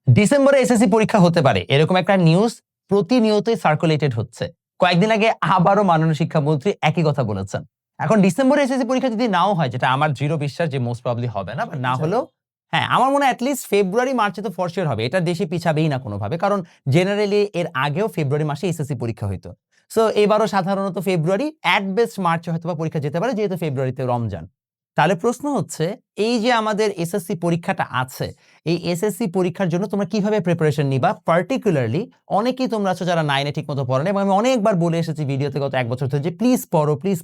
ডিসেম্বরে এসএসসি পরীক্ষা হতে পারে এরকম একটা নিউজ প্রতিনিয়তই সার্কুলেটেড হচ্ছে। কয়েকদিন আগে আবারও মাননীয় শিক্ষামন্ত্রী একই কথা বলেছেন। এখন ডিসেম্বরে এসএসসি পরীক্ষা যদি নাও হয়, যেটা আমার দৃঢ় বিশ্বাস যে মোস্ট প্রবাবলি হবে না, বা না হলেও হ্যাঁ, আমার মনে হয় অ্যাটলিস্ট ফেব্রুয়ারি মার্চে তো ফর শিওর হবে। এটা দেশে পিছাবেই না কোনোভাবে, কারণ জেনারেলি এর আগেও ফেব্রুয়ারি মাসে এসএসসি পরীক্ষা হইতো। সো এবারও সাধারণত ফেব্রুয়ারি, অ্যাট বেস্ট মার্চে হয়তো বা পরীক্ষা যেতে পারে, যেহেতু ফেব্রুয়ারিতে রমজান। তাহলে প্রশ্ন হচ্ছে, এই যে আমাদের এসএসসি পরীক্ষাটা আছে, এই এসএসসি পরীক্ষার জন্য তোমরা কিভাবে প্রিপারেশন নিবা? পার্টিকুলারলি অনেকেই তোমরা আছো যারা 9 এ ঠিকমতো পড়ো না, এবং আমি অনেকবার বলে এসেছি ভিডিওতে গত 1 বছর ধরে যে প্লিজ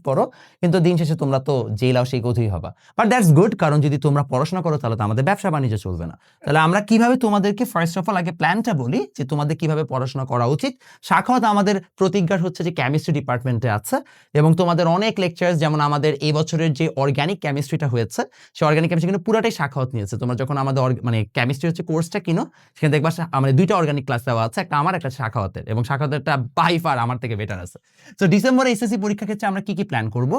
পড়ো, কিন্তু দিন শেষে তোমরা তো জেলাও সেই গধুই হবা। বাট দ্যাটস গুড, কারণ যদি তোমরা পড়াশোনা করো তাহলে তো আমাদের ব্যবসা বাণিজ্য চলবে না। তাহলে আমরা কিভাবে তোমাদেরকে ফার্স্ট অফ অল আগে প্ল্যানটা বলি যে তোমাদের কিভাবে পড়াশোনা করা উচিত। সাখাওয়াত আমাদের প্রতিজ্ঞা হচ্ছে যে কেমিস্ট্রি ডিপার্টমেন্টে আছে, এবং তোমাদের অনেক লেকচার্স, যেমন আমাদের এই বছরের যে অর্গানিক কেমিস্ট্রিটা হয়েছে, সেই অর্গানিক কেমিস্ট্রি কিন্তু পুরাটাই সাখাওয়াত নিয়েছে। তোমরা যখন আমাদের মানে কেমিস্ট্রি হচ্ছে কোর্সটা কিনো, সেখানে দেখবা আমাদের 2টা অর্গানিক ক্লাস দেওয়া আছে, একটা আমার একটা সাখাওয়াতের, এবং সাখাওয়াতেরটা বাই ফার আমার থেকে বেটার আছে। তো ডিসেম্বরে এসএসসি পরীক্ষা ক্ষেত্রে আমরা কি কি প্ল্যান করব?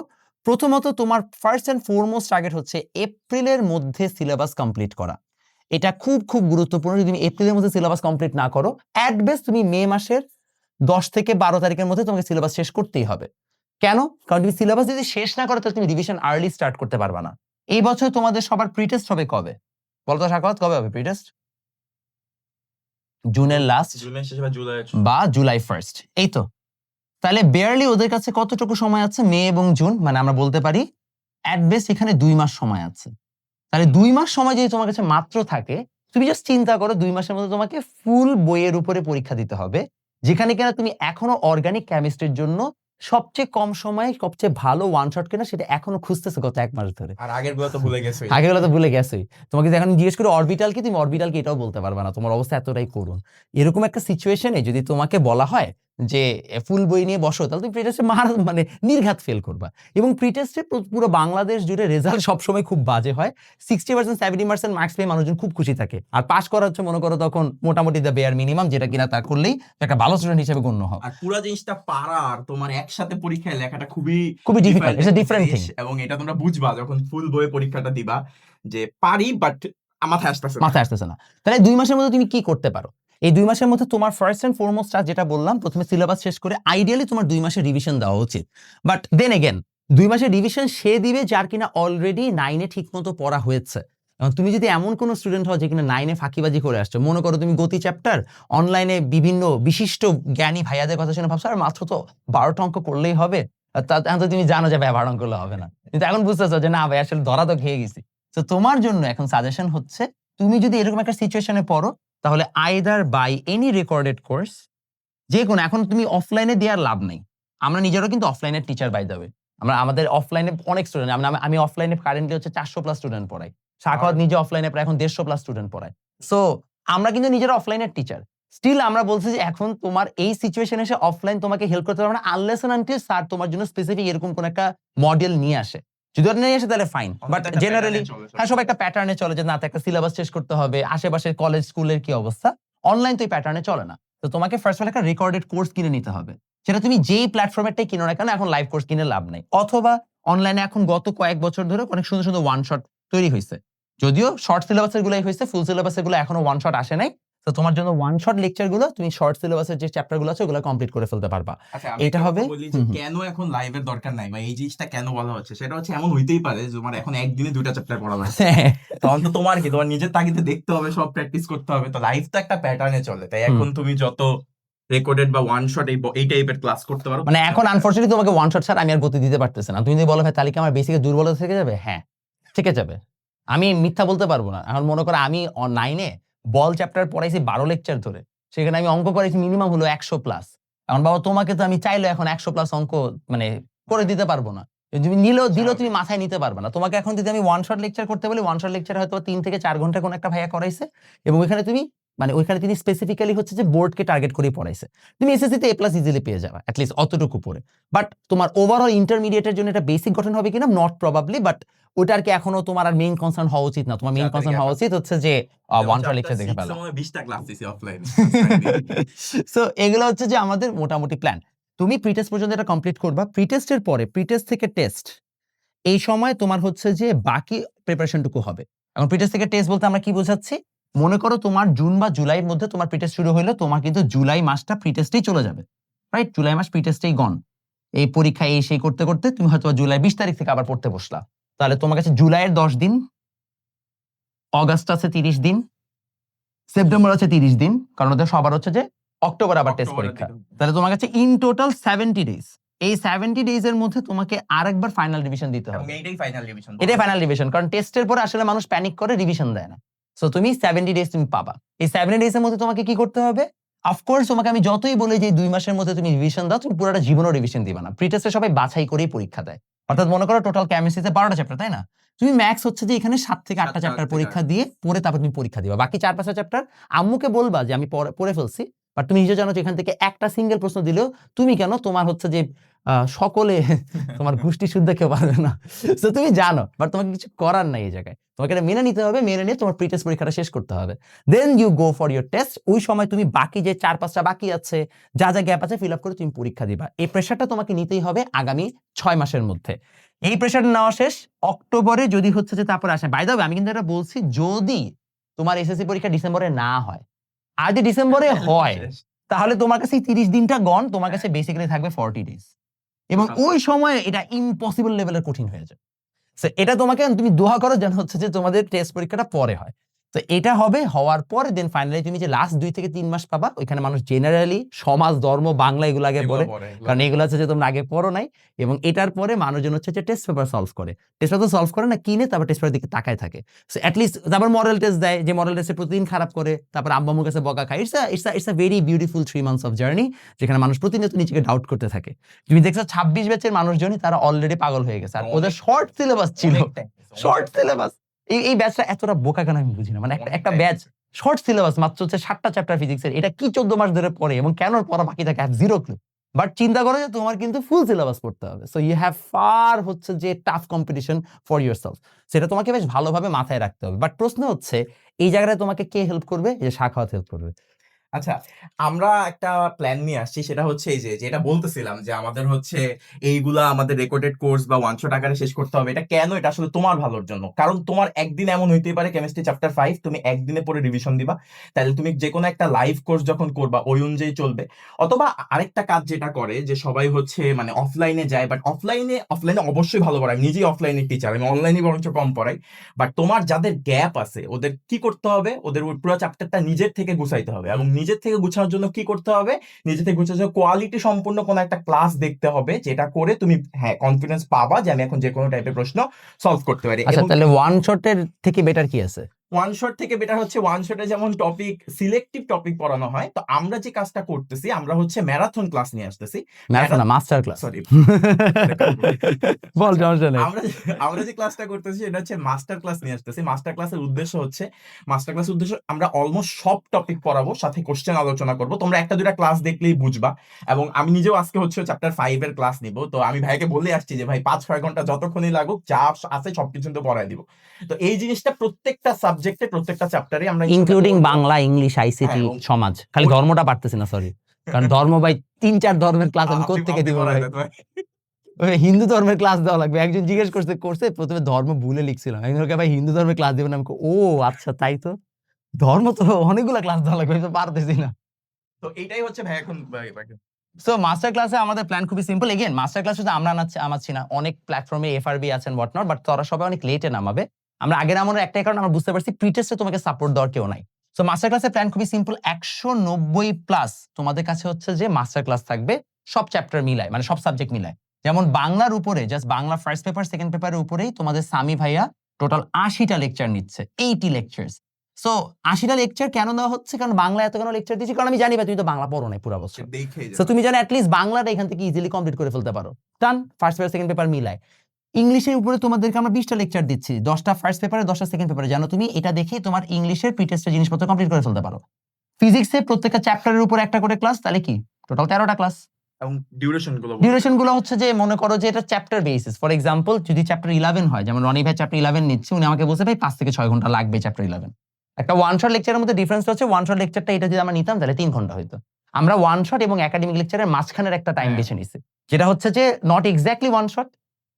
প্রথমত তোমার ফার্স্ট এন্ড ফরমোস্ট টার্গেট হচ্ছে এপ্রিলের মধ্যে সিলেবাস কমপ্লিট করা। এটা খুব খুব গুরুত্বপূর্ণ। যদি তুমি এপ্রিলের মধ্যে সিলেবাস কমপ্লিট না করো, অ্যাট বেস্ট তুমি মে মাসের 10 থেকে 12 তারিখের মধ্যে তোমাকে সিলেবাস শেষ করতেই হবে। কেন? কারণ তুমি সিলেবাস যদি শেষ না করো তাহলে তুমি রিভিশন আর্লি স্টার্ট করতে পারবে না। এই বছর তোমাদের সবার প্রি-টেস্ট হবে কবে? বলতো সাখাওয়াত, কবে হবে প্রি-টেস্ট? জুনের লাস্ট জুনের শেষে বা বা জুলাই ফার্স্ট, এই তো। তাহলে বেয়ারলি ওদের কাছে কতটুকু সময় আছে? মে এবং জুন, মানে আমরা বলতে পারি অ্যাট বেস্ট এখানে 2 মাস সময় আছে। তাহলে 2 মাস সময় যদি তোমার কাছে মাত্র থাকে, তুমি জাস্ট চিন্তা করো 2 মাসের মধ্যে তোমাকে ফুল বইয়ের উপরে পরীক্ষা দিতে হবে, যেখানে কিনা তুমি এখনো অর্গানিক কেমিস্ট্রির জন্য সবচেয়ে কম সময়ে সবচেয়ে ভালো ওয়ান শট কিনা সেটা এখনো খুঁজতেছো গত 1 মাস ধরে। আর আগের গুলো তো ভুলে গেছোই। আগেগুলো তো ভুলে গেছোই। তোমাকে যদি এখন জিজ্ঞেস করি অরবিটাল কি, তুমি অরবিটাল কি এটাও বলতে পারবে না। তোমার অবস্থা এতটাই করুণ। এরকম একটা সিচুয়েশনে যদি তোমাকে বলা হয় যে ফুল বই নিয়ে বসো, তাহলে তুমি প্রি-টেস্টে মানে নির্ঘাত ফেল করবা। এবং প্রি-টেস্টে পুরো বাংলাদেশ জুড়ে রেজাল্ট সবসময় খুব বাজে হয়। 60% 70% মার্কস পেয়ে মানুষজন খুব খুশি থাকে। আর পাস করা হচ্ছে মনে করো তখন মোটামুটি দ্য বেয়ার মিনিমাম, যেটা কিনা তা করলেই একটা ভালো স্টুডেন্ট হিসেবে গণ্য হয়। আর পুরো জিনিসটা পারা আর তোমার একসাথে পরীক্ষায় লেখাটা খুবই difficult. It's a different thing. এবং এটা তোমরা বুঝবা যখন ফুল বইয়ে পরীক্ষাটা দিবা যে পারি, বাট মাথায় আসতেছে না। তাহলে 2 মাসের মধ্যে তুমি কি করতে পারো? এই 2 মাসের মধ্যে তোমার ফার্স্ট এন্ড ফরমোস্ট যেটা বললাম, প্রথমে সিলেবাস শেষ করে আইডিয়ালি তোমার 2 মাসের রিভিশন দেওয়া উচিত। বাট দেন এগেন 2 মাসের রিভিশন সে দিবে যার কিনা অলরেডি 9 এ ঠিকমতো পড়া হয়েছে। এবং তুমি যদি এমন কোন স্টুডেন্ট হও যে কিনা 9 এ ফাঁকিবাজি করে আসছো, মনে করো তুমি গতি চ্যাপ্টার অনলাইনে বিভিন্ন বিশিষ্ট জ্ঞানী ভাইয়াদের কথা শুনে ভাবছো আর মাত্র তো 12টা অঙ্ক করলেই হবে, তখন তো তুমি জানো যে ভাই 12 অঙ্ক করলে হবে না, কিন্তু এখন বুঝতেছো যে না ভাই আসলে ধরা তো খেয়ে গেছি। তো তোমার জন্য এখন সাজেশন হচ্ছে, তুমি যদি এরকম একটা সিচুয়েশনে পড়ো, তাহলে either by any recorded course, যে কোনো, এখন তুমি অফলাইনে দেওয়ার লাভ নেই। আমরা নিজেরাও কিন্তু অফলাইনের টিচার বাই দ্য ওয়ে। আমাদের অফলাইনে অনেক স্টুডেন্ট, আমি অফলাইনে কারেন্টলি হচ্ছে 400 প্লাস স্টুডেন্ট পড়াই। সাখাওয়াত নিজে অফলাইনে প্রায় এখন 150 প্লাস স্টুডেন্ট পড়ায়। সো আমরা কিন্তু নিজেরা অফলাইনের টিচার। স্টিল আমরা বলছি যে এখন তোমার এই সিচুয়েশনে এসে অফলাইন তোমাকে হেল্প করতে পারবে না, আনলেস এন্ড আনটিল স্যার তোমার জন্য স্পেসিফিক এরকম কোন একটা মডেল নিয়ে আসে। যদি ওটা নিয়ে আসে তাহলে ফাইন, বাট জেনারেলি হ্যাঁ সব একটা প্যাটার্নে চলে, যে না একটা সিলেবাস শেষ করতে হবে, আশেপাশে কলেজ স্কুলের কি অবস্থা, অনলাইন তো এই প্যাটার্নে চলে না। তো তোমাকে ফার্স্ট অফ অল একটা রেকর্ডেড কোর্স কিনে নিতে হবে। সেটা তুমি যেই প্ল্যাটফর্মেরটাই কিনো না কেন, এখন লাইভ কোর্স কিনে লাভ নাই। অথবা অনলাইনে এখন গত কয়েক বছর ধরে অনেক সুন্দর সুন্দর ওয়ান শট তৈরি হয়েছে। যদিও শর্ট সিলেবাসের গুলাই হয়েছে, ফুল সিলেবাসের গুলো এখনো ওয়ান শট আসে নাই। তো তোমার জন্য ওয়ান শট লেকচার গুলো তুমি শর্ট সিলেবাসের যে চ্যাপ্টার গুলো আছে ওগুলো কমপ্লিট করে ফেলতে পারবা। এটা হবে কেন এখন লাইভের দরকার নাই বা এই জিনিসটা কেন বলা হচ্ছে, সেটা হচ্ছে এমন হইতেই পারে যে তোমার এখন একদিনে 2টা চ্যাপ্টার পড়া লাগছে, তখন তো তোমার কি তোমার নিজের তাগিদে দেখতে হবে, সব প্র্যাকটিস করতে হবে। তো লাইভ তো একটা প্যাটার্নে চলে, তাই এখন তুমি যত রেকর্ডেড বা ওয়ান শট এই টাইপের ক্লাস করতে পারো। মানে এখন আনফরচুনেটলি তোমাকে ওয়ান শট স্যার আমি আর গতি দিতে পারতেছি না। তুমি যদি বলো ভাই তাহলে কি আমার বেসিকে দুর্বলতা থেকে যাবে, হ্যাঁ থেকে যাবে। আমি মিথ্যা বলতে পারবো না। এখন মনে করো আমি 9 এ বল চ্যাপ্টার পড়াইছি 12 লেকচার ধরে, সেখানে আমি অঙ্ক করাইছি মিনিমাম হলো 100 প্লাস। এখন বাবা তোমাকে তো আমি চাইলে এখন 100 প্লাস অঙ্ক মানে করে দিতে পারবো না। তুমি দিলেও তুমি মাথায় নিতে পারবে না। তোমাকে এখন যদি আমি ওয়ান শট লেকচার করতে বলি, ওয়ান শট লেকচার হয়তো 3 থেকে 4 ঘন্টা কোন একটা ভাইয়া করাইছে, এবং ওইখানে তুমি মানে ওইখানে তিনি স্পেসিফিক্যালি হচ্ছে যে বোর্ডকে টার্গেট করে পড়াইছে। তুমি এসএসসিতে এ প্লাস ইজিলি পেয়ে যাবে অ্যাটলিস্ট অতটুকু পড়ে। বাট তোমার ওভারঅল ইন্টারমিডিয়েটের জন্য এটা বেসিক গঠন হবে কিনা নট প্রবাবলি, বাট ওটা আর কি এখনো তোমার আর মেইন কনসার্ন হওয়া উচিত না। তোমার মেইন কনসার্ন হওয়া উচিত হচ্ছে যে ওয়ান শট লেকচার দেখে ফেলা। 20টা ক্লাস দিছি অফলাইন। সো এগুলো হচ্ছে যে আমাদের মোটামুটি প্ল্যান। তুমি প্রি-টেস্ট পর্যন্ত এটা কমপ্লিট করবা। প্রি-টেস্টের পরে প্রি-টেস্ট থেকে টেস্ট, এই সময় তোমার হচ্ছে যে বাকি প্রিপারেশনটুকু হবে। এখন প্রি-টেস্ট থেকে টেস্ট বলতে আমরা কি বোঝাচ্ছি? মনে করো তোমার জুন বা জুলাইয়ের মধ্যে তোমার প্রিটেস্ট শুরু হলো, তোমার কিন্তু জুলাই মাসটা প্রিটেস্টেই চলে যাবে, রাইট? জুলাই মাস প্রিটেস্টেই গন, এই পরীক্ষা এই সেই করতে করতে তুমি হয়তো জুলাই 20 তারিখ থেকে আবার পড়তে বসলা, তাহলে তোমার কাছে জুলাইয়ের 10 দিন, অগাস্ট আছে 30 দিন, সেপ্টেম্বর আছে 30 দিন, কারণ ওদের সবার হচ্ছে যে অক্টোবর আবার টেস্ট অক্টোবরের পরীক্ষা। দিকে। তাহলে তোমার কাছে ইন টোটাল 70 ডেজ। এই 70 ডেজ এর মধ্যে তোমাকে আরেকবার ফাইনাল রিভিশন দিতে এবং হবে। এইটাই ফাইনাল রিভিশন। এটাই ফাইনাল রিভিশন, কারণ টেস্টের পরে আসলে মানুষ প্যানিক করে, রিভিশন দেয় না। সো তুমি 70 ডেজ তুমি পাবা। এই 70 ডেজ এর মধ্যে তোমাকে কি করতে হবে? অফকোর্স তোমাকে আমি যতই বলি যে 2 মাসের মধ্যে তুমি রিভিশন দাও, তুমি পুরোটা জীবনও রিভিশন দিবা না। প্রিটেস্টে সবাই বাছাই করেই পরীক্ষা দেয়। অর্থাৎ মনে করো টোটাল কেমিস্ট্রিতে 12টা চ্যাপ্টার, তাই না? তুমি ম্যাক্স হচ্ছে যে এখানে 7 থেকে 8টা চ্যাপ্টার পরীক্ষা দিয়ে পরে তারপর তুমি পরীক্ষা দিবা। বাকি 4-5টা চ্যাপ্টার আম্মুকে বলবা যে আমি পড়ে ফেলছি, বাট তুমি নিজে জানো যে এখান থেকে একটা সিঙ্গেল প্রশ্ন দিলেও তুমি কেন, তোমার হচ্ছে যে সকলে তোমার গোষ্ঠী শুদ্ধ কেউ পারবে না। তো তুমি জানো, বাট তোমাকে কিছু করার নাই এই জায়গায়। তোমাকে এটা মেনে নিতে হবে, মেনে নিয়ে তোমার প্রি-টেস্ট পরীক্ষাটা শেষ করতে হবে। Then you go for your test. ওই সময় তুমি বাকি যে 4-5টা বাকি আছে, যা যা গ্যাপ আছে ফিল আপ করে তুমি পরীক্ষা দিবা। এই প্রেশারটা তোমাকে নিতেই হবে আগামী 6 মাসের মধ্যে। এই প্রেশারটা নেওয়া শেষ অক্টোবরে, যদি হচ্ছে যে তারপরে আসে। বাই দ্য ওয়ে আমি কিন্তু এটা বলছি যদি তোমার এসএসসি পরীক্ষা ডিসেম্বরে না হয়। আর যদি ডিসেম্বরে হয় তাহলে তোমার কাছে 30 দিনটা গন, তোমার কাছে বেসিক্যালি থাকবে 40 ডেজ। এবং ওই সময়ে এটা ইম্পসিবল লেভেলের কঠিন হয়ে যায়। সো এটা তোমাকে, তুমি দোয়া করো যেন হচ্ছে যে তোমাদের টেস্ট পরীক্ষাটা পরে হয়। তো এটা হবে, হওয়ার পর দেন ফাইনালি তুমি যে লাস্ট 2 থেকে 3 মাস পাবা, ওইখানে মানুষ জেনারেলি সমাজ, ধর্ম, বাংলা এগুলো আগে পড়ে, কারণ এগুলো হচ্ছে যে তোমরা আগে পড়ো নাই। এবং এটার পরে মানুষজন হচ্ছে যে টেস্ট পেপার সলভ করে, টেস্ট পেপার সলভ করে না কিনে, তারপর টেস্ট পেপারের দিকে তাকায় থাকে। সো অ্যাটলিস্ট তারপর মডেল টেস্ট দেয়, যে মডেল টেস্টে প্রতিদিন খারাপ করে, তারপর আব্বাম্মুর কাছে বকা খায়। It's a very beautiful 3 months of journey, যেখানে মানুষ প্রতিনিয়ত নিজেকে ডাউট করতে থাকে। তুমি দেখছো 26 ব্যাচের মানুষজনই তারা অলরেডি পাগল হয়ে গেছে, আর ওদের শর্ট সিলেবাস ছিল, শর্ট সিলেবাস। এই ব্যাচটা এতটা বোকা কেন আমি বুঝি না। মানে একটা ব্যাচ শর্ট সিলেবাস মাত্র হচ্ছে 7টা চ্যাপ্টার ফিজিক্সের, এটা কি 14 মাস ধরে পড়ে এবং কেন পড়া বাকি থাকে, জিরো ক্লু। বাট চিন্তা করো যে তোমার কিন্তু ফুল সিলেবাস পড়তে হবে। সো ইউ হ্যাভ ফার হচ্ছে যে টাফ কম্পিটিশন ফর ইয়োরসেলফ। সেটা তোমাকে বেশ ভালোভাবে মাথায় রাখতে হবে। বাট প্রশ্ন হচ্ছে এই জায়গায় তোমাকে কে হেল্প করবে? এই যে সাখাওয়াত হেল্প করবে। আচ্ছা, আমরা একটা প্ল্যান নিয়ে আসছি, সেটা হচ্ছে এই যে যেটা বলতেছিলাম যে আমাদের হচ্ছে এইগুলা আমাদের রেকর্ডেড কোর্স বা ওয়ান শট আকারে শেষ করতে হবে। এটা কেন? এটা আসলে তোমার ভালোর জন্য। কারণ তোমার একদিন এমন হইতেই পারে কেমিস্ট্রি চ্যাপ্টার 5 তুমি একদিনে পরে রিভিশন দিবা, তাহলে তুমি যে কোনো একটা লাইভ কোর্স যখন করবা ওই অনুযায়ী চলবে। অথবা আরেকটা কাজ যেটা করে যে সবাই হচ্ছে মানে অফলাইনে যায়, বাট অফলাইনে অবশ্যই ভালো পড়ায়, আমি নিজেই অফলাইনের টিচার, আমি অনলাইনে বরঞ্চ কম পড়াই। বাট তোমার যাদের গ্যাপ আছে ওদের কি করতে হবে? ওদের ওই পুরো চ্যাপ্টারটা নিজের থেকে গুছাইতে হবে, এবং নিজের থেকে গুছানোর জন্য কি করতে হবে? নিজের থেকে গুছানোর জন্য কোয়ালিটি সম্পূর্ণ কোনো একটা ক্লাস দেখতে হবে, যেটা করে তুমি কনফিডেন্স পাবা যে আমি এখন যে কোনো টাইপের প্রশ্ন সলভ করতে পারি। আচ্ছা, তাহলে ওয়ান শটের থেকে বেটার কি আছে? ওয়ান শট থেকে বেটার হচ্ছে ওয়ান শটে যেমন টপিক সিলেক্টিভ টপিক পড়ানো হয়, তো আমরা যে কাজটা করতেছি আমরা হচ্ছে ম্যারাথন ক্লাস নিয়ে আসতেছি। ম্যারাথন না, মাস্টার ক্লাস। সরি, বল, সমস্যা নেই। আমরা যে ক্লাসটা করতেছি এটা হচ্ছে মাস্টার ক্লাস নিয়ে আসতেছি। মাস্টার ক্লাসের উদ্দেশ্য হচ্ছে, আমরা অলমোস্ট সব টপিক পড়াবো, সাথে কোশ্চেন আলোচনা করব। তোমরা একটা দুইটা ক্লাস দেখলেই বুঝবা। এবং আমি নিজেও আজকে হচ্ছে চ্যাপ্টার 5 এর ক্লাস নিব। তো আমি ভাইকে বলে আসছি যে ভাই 5-6 ঘন্টা যতক্ষণই লাগুক, যা আছে সবকিছু তো পড়াই দিব। তো এই জিনিসটা প্রত্যেকটা সাবজেক্টে, প্রত্যেকটা চ্যাপ্টারে আমরা ইনক্লুডিং বাংলা, ইংলিশ, আইসিটি, সমাজ। খালি ধর্মটা পারতেছি না, সরি। কারণ ধর্ম ভাই 3-4 ধর্মের ক্লাস আমি কোত্থেকে দিব ভাই? ওই হিন্দু ধর্মের ক্লাস দেওয়া লাগবে। একজন জিজ্ঞেস করছে প্রথমে ধর্ম ভুলে লিখছিলাম, একজনকে ভাই হিন্দু ধর্মের ক্লাস দিবেন? আমি ও আচ্ছা তাই তো, ধর্ম তো অনেকগুলো ক্লাস দেওয়া লাগবে, আমি তো পারতেছি না। তো এইটাই হচ্ছে ভাই এখন। সো মাস্টার ক্লাসে আমাদের প্ল্যান খুবই সিম্পল। এগেন মাস্টার ক্লাস শুধু আমরা নামাচ্ছি না, অনেক প্ল্যাটফর্মে এফআরবি আছেন হোয়াটনট, বাট তারা সবাই অনেক লেটে নামাবে। আমরা আগে নামানোর একটাই কারণ, আমরা বুঝতে পারছি প্রি-টেস্টে তোমাকে সাপোর্ট দেওয়ার কেউ নাই। সো মাস্টার ক্লাসের প্ল্যান খুবই সিম্পল। 190 প্লাস তোমাদের কাছে হচ্ছে যে মাস্টার ক্লাস থাকবে, সব চ্যাপ্টার মিলায়, মানে সব সাবজেক্ট মিলায়। যেমন বাংলার উপরে, just Bangla first paper second পেপারের উপরেই তোমাদের সামি ভাইয়া টোটাল 80টা লেকচার নিচ্ছে, 80 লেকচার্স। সো 80টা লেকচার কেন দেওয়া হচ্ছে? কারণ বাংলা এত কেন লেকচার দিচ্ছি? কারণ আমি জানি ভাই তুমি তো বাংলা পড়ো নাই পুরো বছর। সো তুমি জানো অ্যাটলিস্ট বাংলাটা এখান থেকে ইজিলি কমপ্লিট করে ফেলতে পারো। ডান, ফার্স্ট পেপার সেকেন্ড পেপার মিলায়। ইংলিশের উপরে তোমাদেরকে আমরা 20টা লেকচার দিচ্ছি, 10টা ফার্স্ট পেপারে 10টা সেকেন্ড পেপারে। জানো তুমি এটা দেখে তোমার ইংলিশের প্রি-টেস্টের জিনিসপত্র কমপ্লিট করে ফেলতে পারো। ফিজিক্সে প্রত্যেকটা চ্যাপ্টারের উপর একটা করে ক্লাস, তাহলে কি টোটাল 13টা ক্লাস। এবং ডিউরেশন গুলো হচ্ছে যে মনে করো যে এটা চ্যাপ্টার বেসিস। ফর এক্সাম্পল যদি চ্যাপ্টার 11 হয়, যেমন রনি ভাই চ্যাপ্টার 11 নিচ্ছে, উনি আমাকে বলছে ভাই 5 থেকে 6 ঘন্টা লাগবে চ্যাপ্টার 11। একটা ওয়ান শট লেকচারের মধ্যে ডিফারেন্স হচ্ছে, ওয়ান শট লেকচারটা এটা যদি আমরা নিতাম তাহলে 3 ঘন্টা হইতো। আমরা ওয়ান শট এবং একাডেমিক লেকচারের মাঝখানের একটা টাইম বেছে নিছি, যেটা হচ্ছে যে not exactly one shot,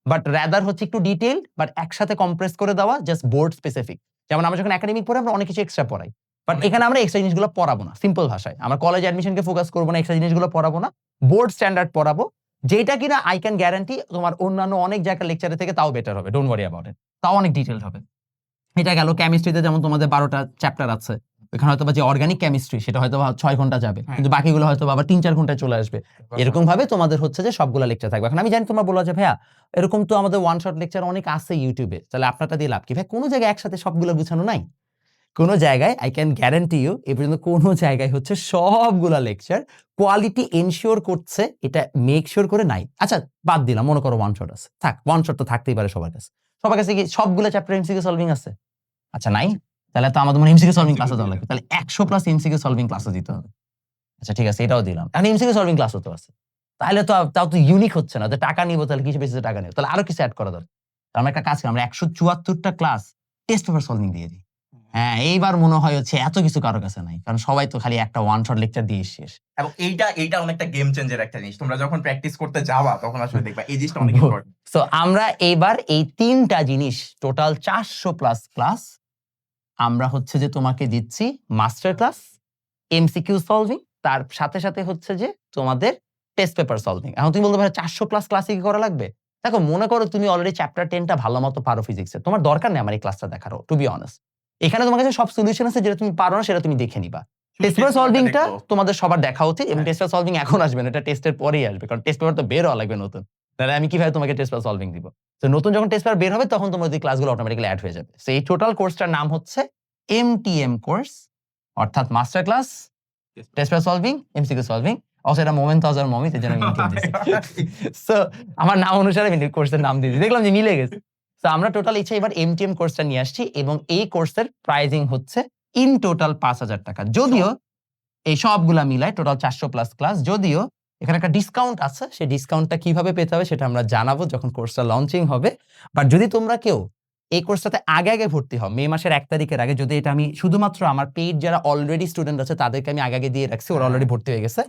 but rather হচ্ছে একটু ডিটেইলড, বাট একসাথে কম্প্রেস করে দেওয়া, জাস্ট বোর্ড স্পেসিফিক। যেমন আমরা যখন একাডেমিক পড়ে আমরা অনেক কিছু এক্সট্রা পড়াই, বাট এখানে আমরা এক্সট্রা জিনিসগুলো পড়াবো না, সিম্পল ভাষায় আমরা কলেজ অ্যাডমিশনকে ফোকাস করবো না, এক্সট্রা জিনিসগুলো পড়াবো না, বোর্ড স্ট্যান্ডার্ড পড়াবো, যেটা কিনা আই ক্যান গ্যারান্টি তোমার অন্যান্য অনেক জায়গার লেকচারের থেকে তাও বেটার হবে, ডোন্ট ওয়ারি অ্যাবাউট ইট, তাও অনেক ডিটেইলড হবে। এটা গেল কেমিস্ট্রিতে, যেমন তোমাদের 12টা চ্যাপ্টার আছে, এখানে হয়তো যে অর্গানিক কেমিস্ট্রি সেটা হয়তো 6 ঘন্টা যাবে, কিন্তু বাকিগুলো হয়তো আবার 3-4 ঘন্টায় চলে আসবে। এরকম ভাবে তোমাদের হচ্ছে যে সবগুলো লেকচার থাকবে। এখন আমি জানি তোমরা বলো যে ভাইয়া এরকম তো আমাদের ওয়ান শট লেকচার অনেক আছে ইউটিউবে, তাহলে আপনারটা দিয়ে লাভ কি? ভাই কোনো জায়গায় একসাথে সবগুলো গুছানো নাই, কোনো জায়গায় I can guarantee U A পর্যন্ত কোনো জায়গায় হচ্ছে সবগুলা লেকচার কোয়ালিটি এনশিওর করছে, এটা মেক শিওর করে নাই। আচ্ছা বাদ দিলাম, মনে করো ওয়ান শট আছে, থাক ওয়ান শট তো থাকতেই পারে সবার কাছে, সবার কাছে কি সবগুলো চ্যাপ্টার এমসিকিউ সলভিং আছে? আচ্ছা নাই, তাহলে তো আমাদের এমসিকিউ সলভিং ক্লাসে দেওয়া লাগবে, তাহলে 100+ এমসিকিউ সলভিং ক্লাসে দিতে হবে। আচ্ছা ঠিক আছে, এটাও দিলাম। এখন এমসিকিউ সলভিং ক্লাসও তো আছে, তাহলে তো তাও তো ইউনিক হচ্ছে না, তো টাকা নিবো তাহলে কিছু বেশি টাকা নিবো, তাহলে আরো কিছু অ্যাড করা দরকার। আমরা একটা কাজ করি, আমরা 174টা ক্লাস টেস্ট পেপার সলভিং দিয়ে দিই। হ্যাঁ এইবার মনে হয় হচ্ছে এত কিছু কারো কাছে নাই, কারণ সবাই তো খালি একটা ওয়ান শট লেকচার দিয়ে শেষ। এবং এইটা অনেকটা গেম চেঞ্জার একটা জিনিস, তোমরা যখন প্র্যাকটিস করতে যাবা তখন আসলে দেখবা এই জিনিসটা অনেক ইম্পর্টেন্ট। সো আমরা এইবার এই 3টা জিনিস টোটাল 400+ ক্লাস আমরা হচ্ছে যে তোমাকে দিচ্ছি মাস্টার ক্লাস, এমসিকিউ সলভিং, তার সাথে সাথে হচ্ছে যে তোমাদের টেস্ট পেপার সলভিং। এখন তুমি বলতে পারো 400+ ক্লাসে কি করা লাগবে? দেখো মনে করো তুমি অলরেডি চ্যাপ্টার 10টা ভালো মতো পারো ফিজিক্সে, তোমার দরকার নেই আমার এই ক্লাসটা দেখারও, টু বি অনেস্ট। এখানে তোমার কাছে সব সলিউশন আছে, যেটা তুমি পারো না সেটা তুমি দেখে নিবা। টেস্ট পেপার সলভিংটা তোমাদের সবার দেখা উচিত, এবং টেস্ট পেপার সলভিং এখন আসবে না, এটা টেস্টের পরেই আসবে, কারণ টেস্ট পেপার তো বের হওয়া লাগবে নতুন, তাহলে আমি কিভাবে তোমাকে টেস্ট পেপার সলভিং দিব? তো নতুন যখন টেস্ট পেপার বের হবে তখন তোমার এই ক্লাসগুলো অটোমেটিক্যালি অ্যাড হয়ে যাবে। সো এই টোটাল কোর্সটার নাম হচ্ছে এমটিএম কোর্স, অর্থাৎ master class, test paper solving, MCQ solving. Also এটা মোমেন্ট তাজার মমিত, এর জন্য আমি লিখে দিয়েছি। সো আমার নাম অনুসারে আমি কোর্সের নাম দিয়েছি, দেখলাম যে মিলে গেছে। তো আমরা টোটাল ইচ্ছা এবার এমটিএম কোর্সটা নিয়ে আসছি, এবং এই কোর্সের প্রাইজিং হচ্ছে ইন টোটাল 5,000 টাকা। যদিও এই সবগুলা মিলায় টোটাল 400+ ক্লাস, যদিও এখানে একটা ডিসকাউন্ট আছে, সেই ডিসকাউন্টটা কিভাবে পেতে হবে সেটা আমরা জানাবো যখন কোর্সটা লঞ্চিং হবে। বাট যদি তোমরা কেউ এই কোর্সটাতে আগে ভর্তি হও, মে মাসের 1 তারিখের আগে, যদি এটা আমি শুধুমাত্র আমার পেইড যারা অলরেডি স্টুডেন্ট আছে তাদেরকে আমি আগে দিয়ে রাখছি, ওরা অলরেডি ভর্তি হয়ে গেছে,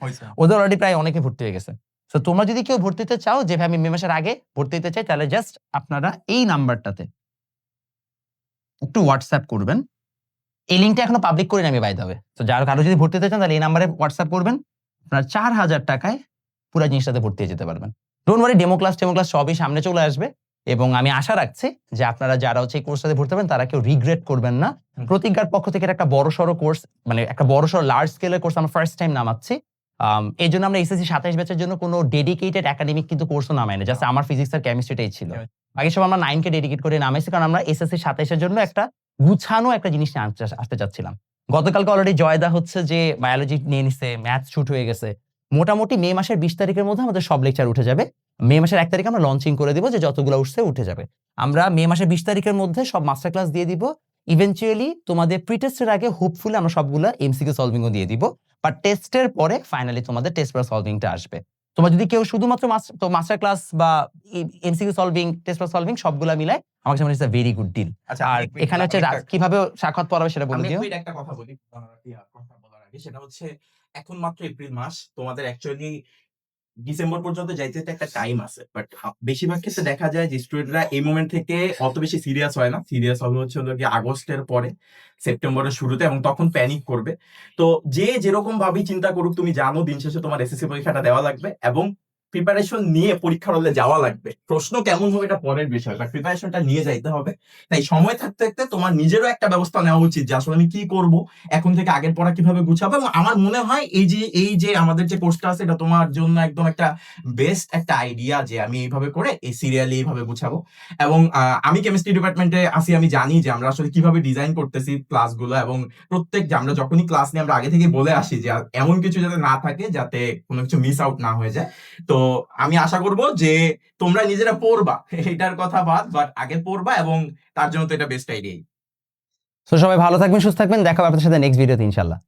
ওদের অলরেডি প্রায় অনেকে ভর্তি হয়ে গেছে। তো তোমরা যদি কেউ ভর্তি হতে চাও, যে ভাই আমি মে মাসের আগে ভর্তি হতে চাই, তাহলে জাস্ট আপনারা এই নাম্বারটাতে একটু হোয়াটসঅ্যাপ করবেন। এই লিঙ্কটা এখনো পাবলিক করিনি আমি, বাই দ্য ওয়ে। তো যারা কারো যদি ভর্তি হতে চান তাহলে এই নাম্বারে হোয়াটসঅ্যাপ করবেন, আপনারা 4,000 টাকায় পুরো জিনিসটাতে ভর্তি হয়ে যেতে পারবেন। ডোন্ট ওয়ারি, ডেমো ক্লাস সবই সামনে চলে আসবে, এবং আমি আশা রাখছি যে আপনারা যারা হচ্ছে এই কোর্সটাতে ভর্তি হবেন তারা কেউ রিগ্রেট করবেন না। প্রতিজ্ঞার পক্ষ থেকে একটা বড়সড় কোর্স, মানে একটা বড়সড় লার্জ স্কেলের কোর্স আমরা ফার্স্ট টাইম নামাচ্ছি। এই জন্য আমরা এসএসসি 27 ব্যাচের জন্য কোনো ডেডিকেটেড একাডেমিক কিন্তু কোর্সও নামাই না, জাস্ট আমার ফিজিক্স আর কেমিস্ট্রিটাই ছিল। বাকি সব আমরা 9 কে ডেডিকেট করে নামাইছি, কারণ আমরা এসএসসি 27 এর জন্য একটা গুছানো একটা জিনিস নিয়ে আসতে চাচ্ছিলাম। গতকালকে অলরেডি জয়দা হচ্ছে যে বায়োলজি নিয়ে নিছে, ম্যাথ শুট হয়ে গেছে। মোটামুটি মে মাসের 20 তারিখের মধ্যে আমাদের সব লেকচার উঠে যাবে। মে মাসের 1 তারিখে আমরা লঞ্চিং করে দিব, যে যতগুলো উঠে যাবে। আমরা মে মাসের 20 তারিখের মধ্যে সব মাস্টার ক্লাস দিয়ে দিব। ইভেনচুয়ালি তোমাদের প্রি টেস্টের আগে হোপফুলি আমরা সবগুলো এমসিকিউ সলভিংও দিয়ে দিব, বাট টেস্টের পরে ফাইনালি তোমাদের টেস্ট পেপার সলভিংটা আসবে। তোমরা যদি কেউ শুধুমাত্র মাস্টার ক্লাস বা MCQ solving, test paper solving সবগুলা মিলায়, আমার কাছে মনে হচ্ছে ভেরি গুড ডিল। আর এখানে হচ্ছে কিভাবে সাক্ষাৎ পড়াবে সেটা বলে দিও। আমি একটা কথা বলি কথা বলার আগে, সেটা হচ্ছে এখন মাত্র এপ্রিল মাস, তোমাদের অ্যাকচুয়ালি ডিসেম্বর পর্যন্ত যাইতে একটা টাইম আছে, বাট বেশিরভাগ ক্ষেত্রে দেখা যায় যে স্টুডেন্টরা এই মোমেন্ট থেকে অত বেশি সিরিয়াস হয় না। সিরিয়াস হবে হচ্ছে আগস্টের পরে, সেপ্টেম্বরের শুরুতে, এবং তখন প্যানিক করবে। তো যে যেরকম ভাবেই চিন্তা করুক, তুমি জানো দিন শেষে তোমার এসএসসি পরীক্ষাটা দেওয়া লাগবে, এবং প্রিপারেশন নিয়ে পরীক্ষার হলে যাওয়া লাগবে। প্রশ্ন কেমন হবে এটা পরের বিষয়, বাট প্রিপারেশনটা নিয়ে যাইতে হবে। তাই সময় থাকতে থাকতে তোমার নিজেরও একটা ব্যবস্থা নেওয়া উচিত যে আসলে আমি কি করব, এখন থেকে আগের পড়া কিভাবে গুছাবো। এবং আমার মনে হয় এই যে আমাদের যে কোর্সটা আছে, এটা তোমার জন্য একদম একটা বেস্ট একটা আইডিয়া, যে আমি এইভাবে করে এই সিরিয়ালি এইভাবে গুছাবো। এবং আমি কেমিস্ট্রি ডিপার্টমেন্টে আছি, আমি জানি যে আমরা আসলে কিভাবে ডিজাইন করতেছি ক্লাসগুলো, এবং প্রত্যেক যে আমরা যখনই ক্লাস নিয়ে আমরা আগে থেকে বলে আসি যে এমন কিছু যাতে না থাকে, যাতে কোনো কিছু মিস আউট না হয়ে যায়। তো আমি আশা করব যে তোমরা নিজেরা পড়বা, এটার কথা বাট আগে পড়বা, এবং তার জন্য তো এটা বেস্ট আইডিয়াই। সো সবাই ভালো থাকবেন, সুস্থ থাকবেন, দেখা হবে আপনাদের সাথে নেক্সট ভিডিওতে ইনশাআল্লাহ।